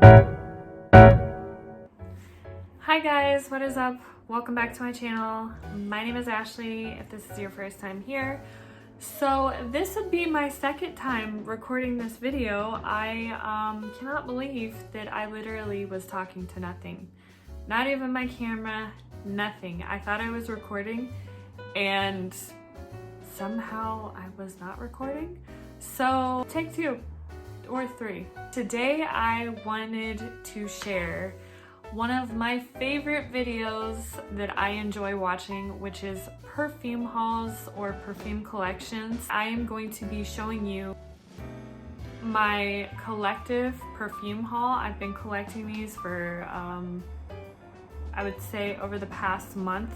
Hi guys, what is up? Welcome back to my channel. My name is Ashley if this is your first time here. So this would be my second time recording this video. I cannot believe that I literally was talking to nothing. Not even my camera, nothing. I thought I was recording and somehow I was not recording. So take 2 or 3. Today I wanted to share one of my favorite videos that I enjoy watching, which is perfume hauls or perfume collections. I am going to be showing you my collective perfume haul. I've been collecting these for, I would say over the past month.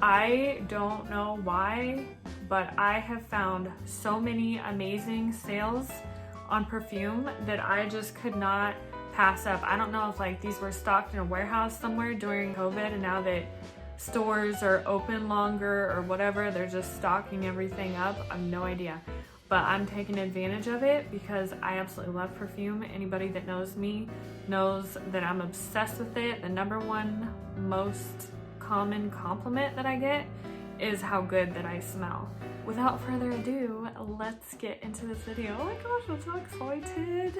I don't know why, but I have found so many amazing sales on perfume that I just could not pass up. I don't know if like these were stocked in a warehouse somewhere during COVID and now that stores are open longer or whatever, they're just stocking everything up. I have no idea, but I'm taking advantage of it because I absolutely love perfume. Anybody that knows me knows that I'm obsessed with it. The #1 most common compliment that I get is how good that I smell. Without further ado, let's get into this video. Oh my gosh, I'm so excited.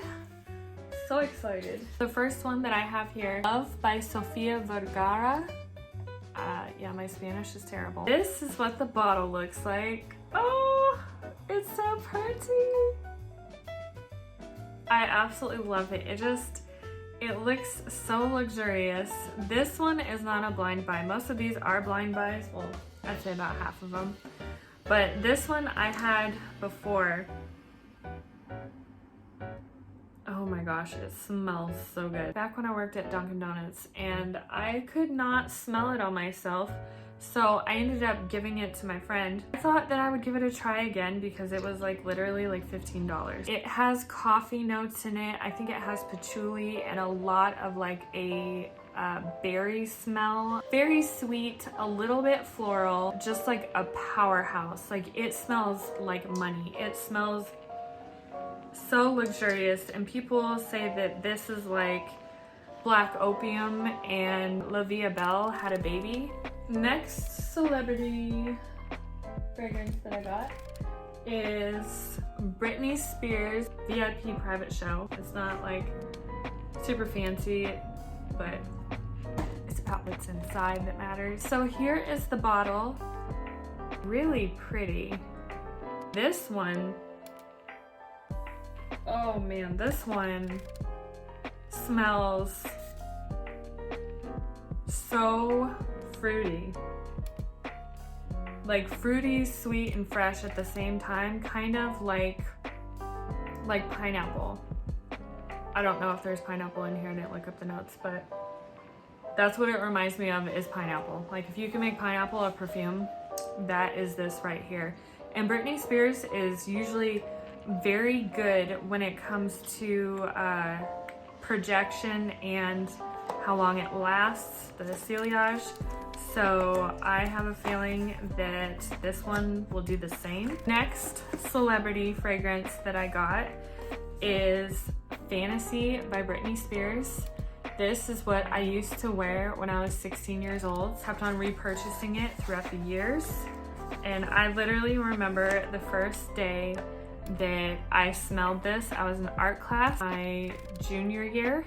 So excited. The first one that I have here, Love by Sofia Vergara. Yeah, my Spanish is terrible. This is what the bottle looks like. Oh, it's so pretty. I absolutely love it. It looks so luxurious. This one is not a blind buy. Most of these are blind buys. Well, I'd say about half of them. But this one I had before. Oh my gosh, it smells so good. Back when I worked at Dunkin' Donuts and I could not smell it on myself, so I ended up giving it to my friend. I thought that I would give it a try again because it was like literally like $15. It has coffee notes in it. I think it has patchouli and a lot of like a berry smell. Very sweet, a little bit floral, just like a powerhouse. Like it smells like money. It smells so luxurious, and people say that this is like Black Opium and La Vie Belle had a baby. Next celebrity fragrance that I got is Britney Spears VIP private show. It's not like super fancy, but it's about what's inside that matters. So here is the bottle. Really pretty. This one, oh man, this one smells so fruity. Like fruity, sweet, and fresh at the same time, kind of like pineapple. I don't know if there's pineapple in here, I didn't look up the notes, but that's what it reminds me of, is pineapple. Like if you can make pineapple a perfume, that is this right here. And Britney Spears is usually very good when it comes to projection and how long it lasts, the sillage. So I have a feeling that this one will do the same. Next celebrity fragrance that I got is Fantasy by Britney Spears. This is what I used to wear when I was 16 years old. Kept on repurchasing it throughout the years. And I literally remember the first day that I smelled this. I was in art class my junior year,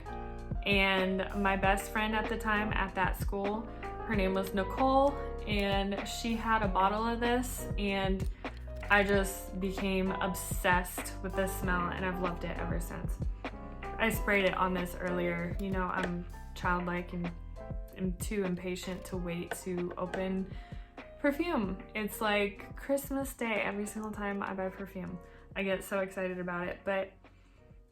and my best friend at the time at that school, her name was Nicole, and she had a bottle of this, and I just became obsessed with this smell, and I've loved it ever since. I sprayed it on this earlier. You know, I'm childlike and am too impatient to wait to open perfume. It's like Christmas Day every single time I buy perfume. I get so excited about it. But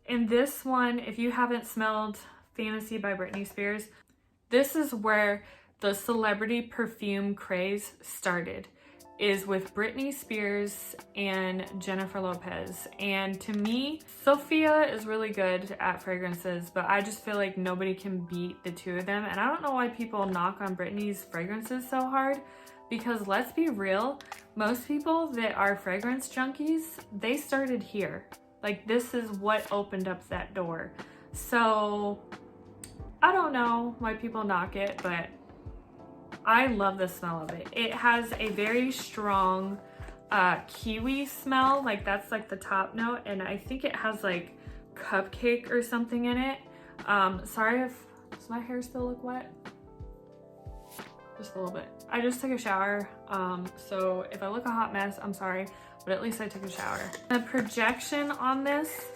in this one, if you haven't smelled Fantasy by Britney Spears, this is where the celebrity perfume craze started, is with Britney Spears and Jennifer Lopez. And to me, Sofia is really good at fragrances, but I just feel like nobody can beat the two of them. And I don't know why people knock on Britney's fragrances so hard, because let's be real, most people that are fragrance junkies, they started here. Like this is what opened up that door. So I don't know why people knock it, but I love the smell of it. It has a very strong kiwi smell, like that's like the top note, and I think it has like cupcake or something in it. Sorry if, does my hair still look wet? Just a little bit. I just took a shower, so if I look a hot mess, I'm sorry, but at least I took a shower. The projection on this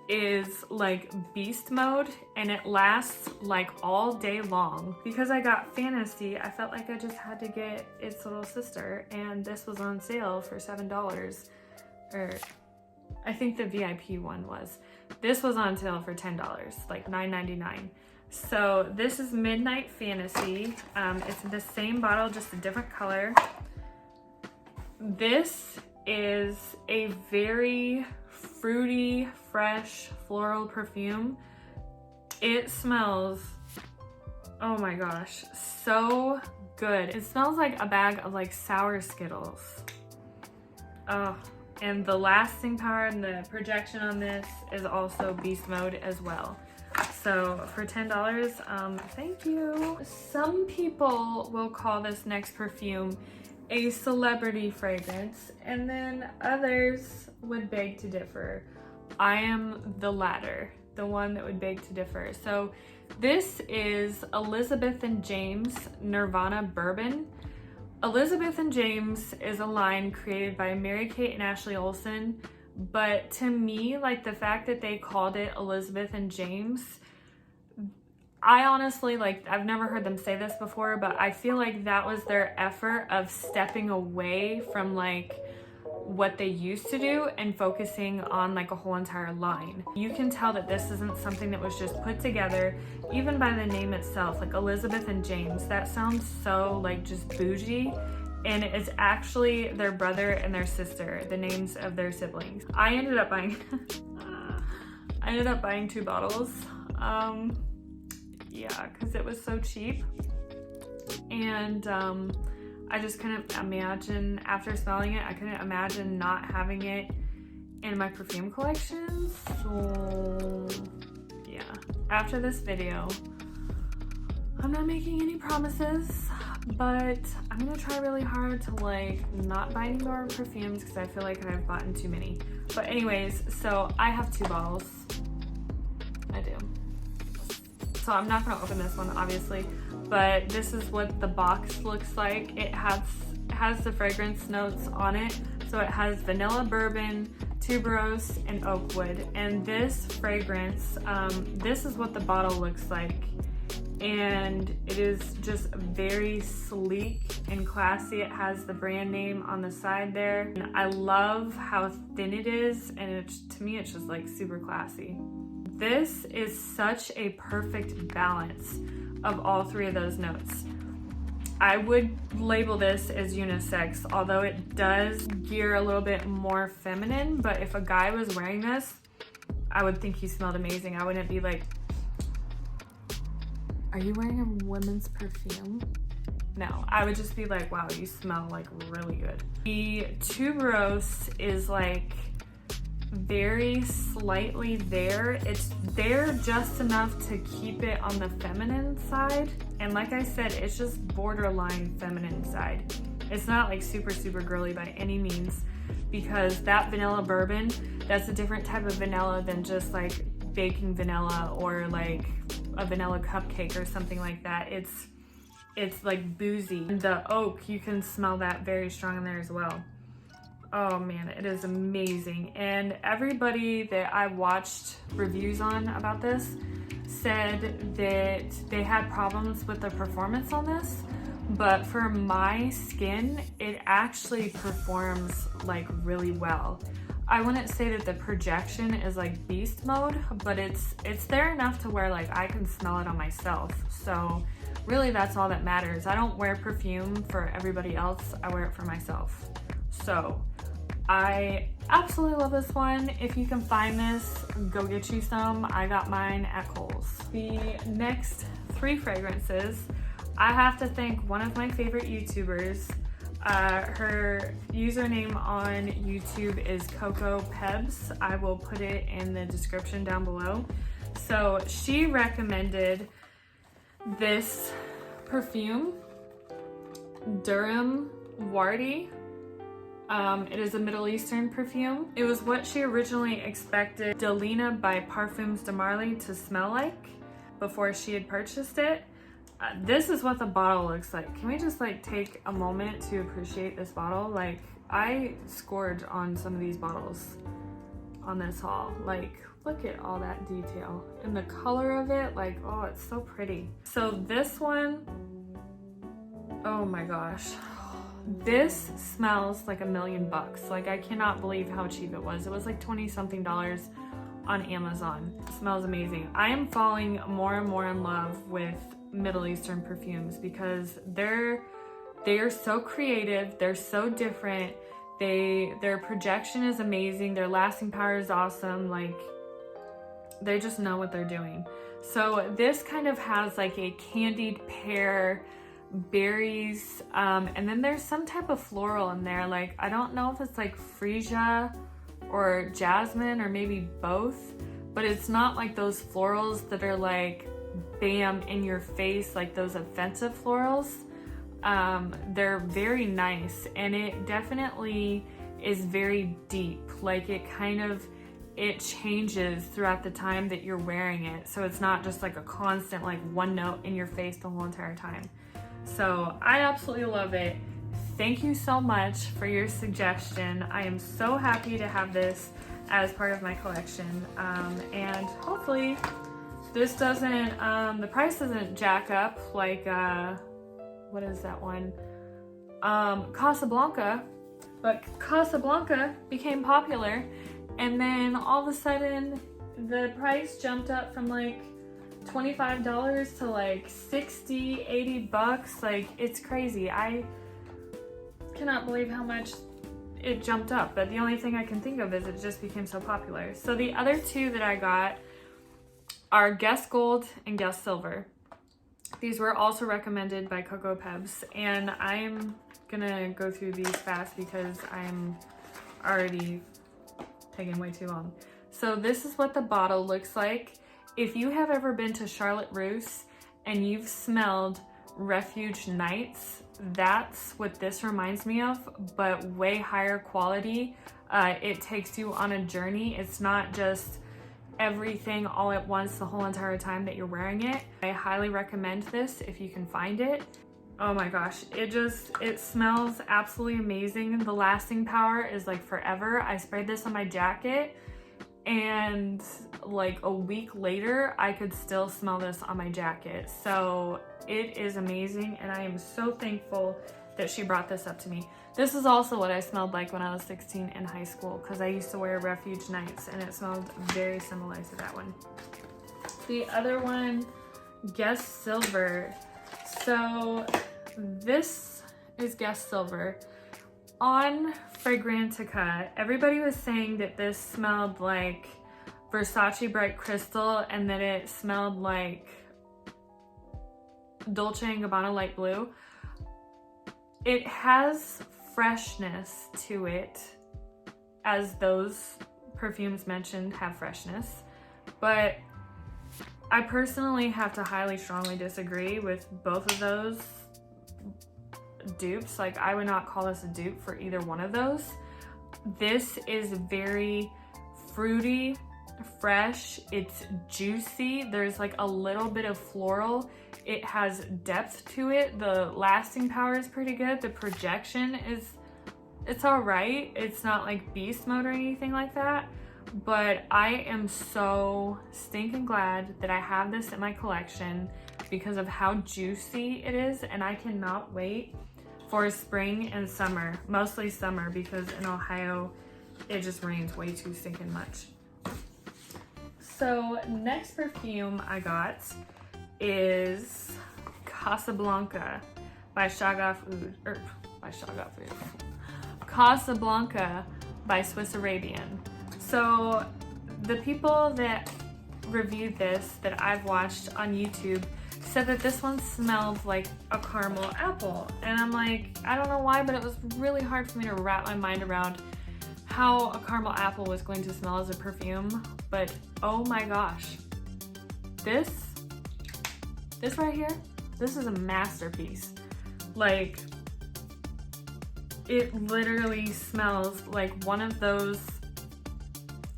is like beast mode, and it lasts like all day long. Because I got Fantasy, I felt like I just had to get its little sister, and this was on sale for $7, or I think the VIP one was. This was on sale for $10, like $9.99. So this is Midnight Fantasy. It's the same bottle, just a different color. This is a very fruity, fresh, floral perfume. It smells, oh my gosh, so good. It smells like a bag of like sour Skittles. Oh, and the lasting power and the projection on this is also beast mode as well. So for $10, thank you. Some people will call this next perfume a celebrity fragrance, and then others would beg to differ. I am the latter, the one that would beg to differ. So this is Elizabeth and James Nirvana Bourbon. Elizabeth and James is a line created by Mary-Kate and Ashley Olsen, but to me, like the fact that they called it Elizabeth and James, I honestly, like, I've never heard them say this before, but I feel like that was their effort of stepping away from like what they used to do and focusing on like a whole entire line. You can tell that this isn't something that was just put together, even by the name itself, like Elizabeth and James. That sounds so like just bougie, and it's actually their brother and their sister, the names of their siblings. I ended up buying two bottles. Yeah, because it was so cheap, and I just couldn't imagine, after smelling it, I couldn't imagine not having it in my perfume collection. So yeah, after this video, I'm not making any promises, but I'm gonna try really hard to like not buy any more perfumes because I feel like I've bought too many. But anyways, so I have 2 bottles. I do. So I'm not gonna open this one, obviously, but this is what the box looks like. It has the fragrance notes on it. So it has vanilla bourbon, tuberose, and oak wood. And this fragrance, this is what the bottle looks like. And it is just very sleek and classy. It has the brand name on the side there. And I love how thin it is, and to me it's just like super classy. This is such a perfect balance of all 3 of those notes. I would label this as unisex, although it does gear a little bit more feminine, but if a guy was wearing this, I would think he smelled amazing. I wouldn't be like, are you wearing a women's perfume? No, I would just be like, wow, you smell like really good. The tuberose is like very slightly there. It's there just enough to keep it on the feminine side. And like I said, it's just borderline feminine side. It's not like super, super girly by any means, because that vanilla bourbon, that's a different type of vanilla than just like baking vanilla or like a vanilla cupcake or something like that. It's like boozy. The oak, you can smell that very strong in there as well. Oh man, it is amazing. And everybody that I watched reviews on about this said that they had problems with the performance on this, but for my skin, it actually performs like really well. I wouldn't say that the projection is like beast mode, but it's there enough to where like I can smell it on myself. So really that's all that matters. I don't wear perfume for everybody else, I wear it for myself. So I absolutely love this one. If you can find this, go get you some. I got mine at Kohl's. The next 3 fragrances, I have to thank one of my favorite YouTubers. Her username on YouTube is Coco Pebz. I will put it in the description down below. So she recommended this perfume, Dirham Wardi. It is a Middle Eastern perfume. It was what she originally expected Delina by Perfumes de Marly to smell like before she had purchased it. This is what the bottle looks like. Can we just like take a moment to appreciate this bottle? Like, I scored on some of these bottles on this haul. Like, look at all that detail and the color of it. Like, oh, it's so pretty. So this one, oh my gosh, this smells like $1 million bucks. Like, I cannot believe how cheap it was. It was like 20 something dollars on Amazon. It smells amazing. I am falling more and more in love with Middle Eastern perfumes because they are so creative, they're so different, their projection is amazing, their lasting power is awesome. Like, they just know what they're doing. So this kind of has like a candied pear, berries, and then there's some type of floral in there. Like, I don't know if it's like freesia or jasmine or maybe both, but it's not like those florals that are like bam in your face, like those offensive florals. They're very nice, and it definitely is very deep. Like, it changes throughout the time that you're wearing it, so it's not just like a constant like one note in your face the whole entire time. So I absolutely love it. Thank you so much for your suggestion. I am so happy to have this as part of my collection, and hopefully this doesn't, the price doesn't jack up like, what is that one? Casablanca. But Casablanca became popular, and then all of a sudden the price jumped up from like $25 to like 60, 80 bucks. Like, it's crazy. I cannot believe how much it jumped up, but the only thing I can think of is it just became so popular. So the other two that I got are Guess Gold and Guess Silver. These were also recommended by Coco Pebz, and I'm gonna go through these fast because I'm already taking way too long. So this is what the bottle looks like. If you have ever been to Charlotte Russe and you've smelled Refuge Nights, that's what this reminds me of, but way higher quality. It takes you on a journey. It's not just everything all at once the whole entire time that you're wearing it. I highly recommend this if you can find it. Oh my gosh, it smells absolutely amazing. The lasting power is like forever. I sprayed this on my jacket, and like a week later I could still smell this on my jacket. So it is amazing, and I am so thankful that she brought this up to me. This is also what I smelled like when I was 16 in high school, because I used to wear Refuge Nights, and it smelled very similar to that one. The other one, Guess Silver. So this is Guess Silver. On Fragrantica, everybody was saying that this smelled like Versace Bright Crystal, and that it smelled like Dolce & Gabbana Light Blue. It has freshness to it, as those perfumes mentioned have freshness, but I personally have to highly strongly disagree with both of those dupes. Like, I would not call this a dupe for either one of those. This is very fruity, fresh, it's juicy, there's like a little bit of floral, it has depth to it, the lasting power is pretty good, the projection it's all right. It's not like beast mode or anything like that, but I am so stinking glad that I have this in my collection because of how juicy it is, and I cannot wait for spring and summer, mostly summer, because in Ohio it just rains way too stinking much. So next perfume I got is Casablanca by Casablanca by Swiss Arabian. So the people that reviewed this that I've watched on YouTube said that this one smelled like a caramel apple, and I'm like, I don't know why, but it was really hard for me to wrap my mind around how a caramel apple was going to smell as a perfume. But oh my gosh, this this right here, this is a masterpiece. Like, it literally smells like one of those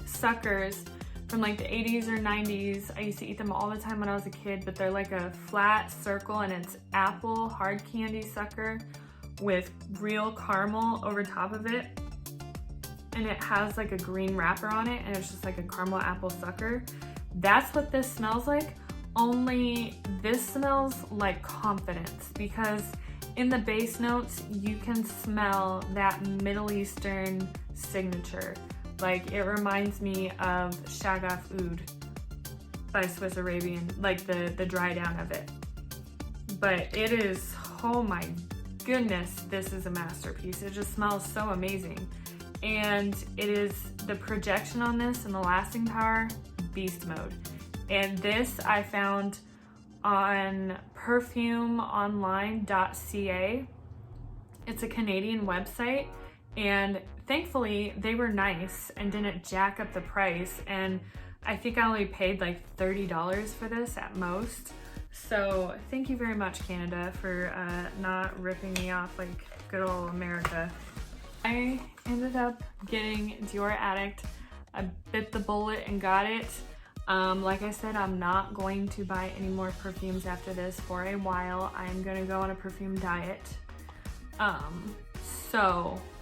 suckers from like the 80s or 90s. I used to eat them all the time when I was a kid, but they're like a flat circle and it's apple hard candy sucker with real caramel over top of it. And it has like a green wrapper on it and it's just like a caramel apple sucker. That's what this smells like, only this smells like confidence, because in the base notes, you can smell that Middle Eastern signature. Like, it reminds me of Shagaf Oud by Swiss Arabian, like the dry down of it. But it is, oh my goodness, this is a masterpiece. It just smells so amazing. And it is, the projection on this and the lasting power, beast mode. And this I found on perfumeonline.ca. It's a Canadian website, and thankfully they were nice and didn't jack up the price, and I think I only paid like $30 for this at most. So thank you very much, Canada, for not ripping me off like good old America. I ended up getting Dior Addict. I bit the bullet and got it. Like I said, I'm not going to buy any more perfumes after this for a while. I'm gonna go on a perfume diet.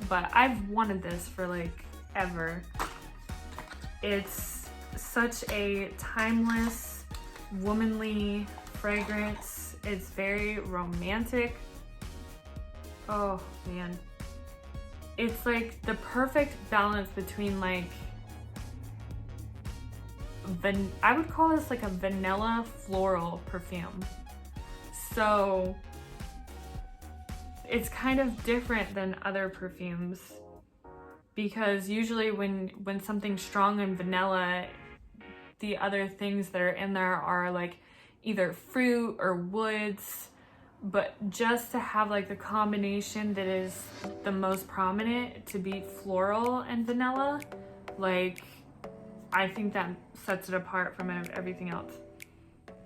But I've wanted this for like ever. It's such a timeless, womanly fragrance. It's very romantic. Oh man. It's like the perfect balance between like, I would call this like a vanilla floral perfume. So it's kind of different than other perfumes, because usually when something's strong and vanilla, the other things that are in there are like either fruit or woods. But just to have like the combination that is the most prominent to be floral and vanilla, like, I think that sets it apart from everything else.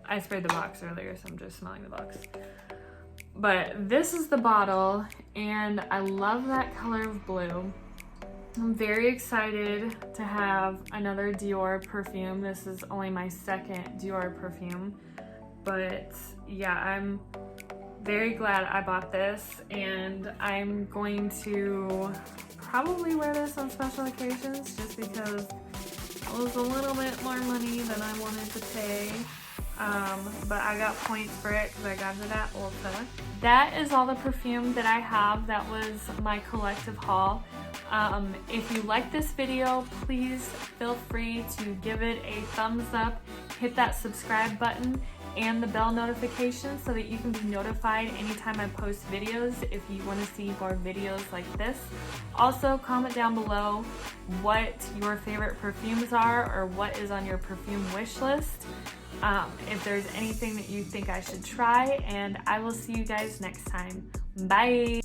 I sprayed the box earlier, so I'm just smelling the box. But this is the bottle, and I love that color of blue. I'm very excited to have another Dior perfume. This is only my second Dior perfume. But yeah, I'm very glad I bought this, and I'm going to probably wear this on special occasions just because it was a little bit more money than I wanted to pay. But I got points for it because I got it at Ulta. That is all the perfume that I have. That was my collective haul. If you like this video, please feel free to give it a thumbs up, hit that subscribe button and the bell notification so that you can be notified anytime I post videos if you want to see more videos like this. Also, comment down below what your favorite perfumes are or what is on your perfume wish list. If there's anything that you think I should try, and I will see you guys next time. Bye!